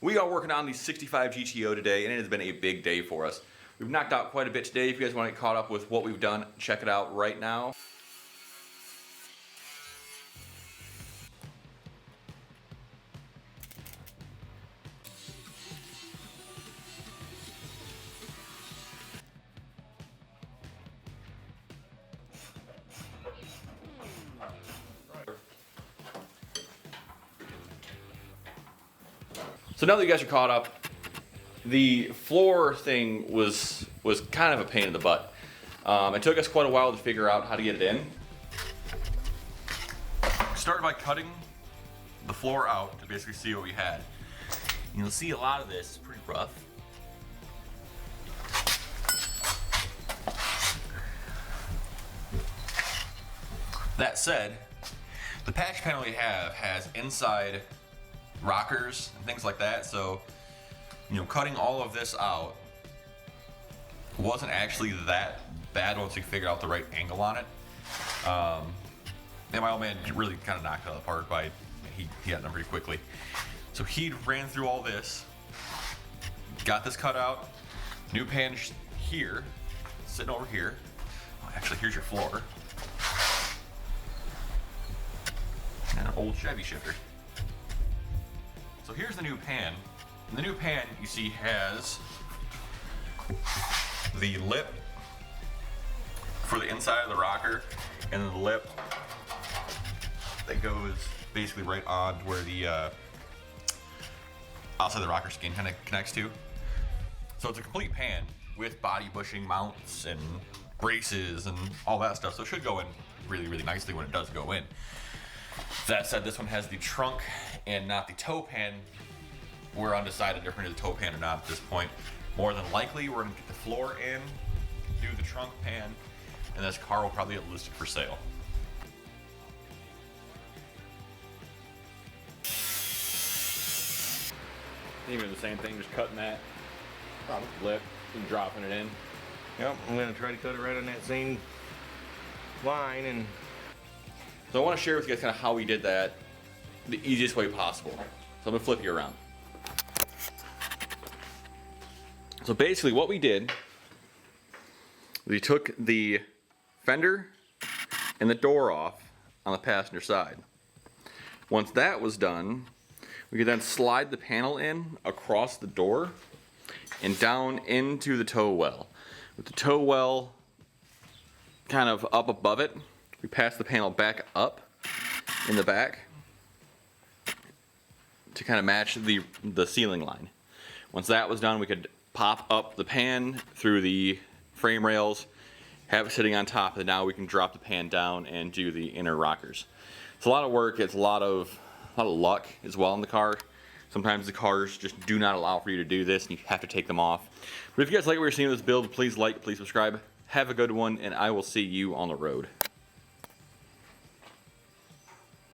We are working on the 65 GTO today, and it has been a big day for us. We've knocked out quite a bit today. If you guys want to get caught up with what we've done, check it out right now. So now that you guys are caught up, the floor thing was kind of a pain in the butt. It took us quite a while to figure out how to get it in. We started by cutting the floor out to basically see what we had. You'll see a lot of this is pretty rough. That said, the patch panel we have has inside rockers and things like that, so cutting all of this out wasn't actually that bad once we figured out the right angle on it. And my old man really kind of knocked it out of the park by he got it done pretty quickly. So he ran through all this, got this cut out, new pan here, sitting over here. Oh, actually, here's your floor. And an old Chevy shifter. So here's the new pan. And the new pan, you see, has the lip for the inside of the rocker, and then the lip that goes basically right on where the outside the rocker skin kind of connects to. So it's a complete pan with body bushing mounts and braces and all that stuff. So it should go in really, really nicely when it does go in. That said, this one has the trunk and not the toe pan. We're undecided if we're gonna do the toe pan or not at this point. More than likely, we're gonna get the floor in, do the trunk pan, and this car will probably get listed for sale. Even the same thing, just cutting that lip and dropping it in. Yep, I'm gonna try to cut it right on that same line. And so I want to share with you guys kind of how we did that the easiest way possible. So I'm gonna flip you around. So basically what we did, we took the fender and the door off on the passenger side. Once that was done, we could then slide the panel in across the door and down into the tow well. With the tow well kind of up above it, we pass the panel back up in the back to kind of match the ceiling line. Once that was done, we could pop up the pan through the frame rails, have it sitting on top, and now we can drop the pan down and do the inner rockers. It's a lot of work. It's a lot of luck as well in the car. Sometimes the cars just do not allow for you to do this, and you have to take them off. But if you guys like what you're seeing in this build, please like, please subscribe. Have a good one, and I will see you on the road.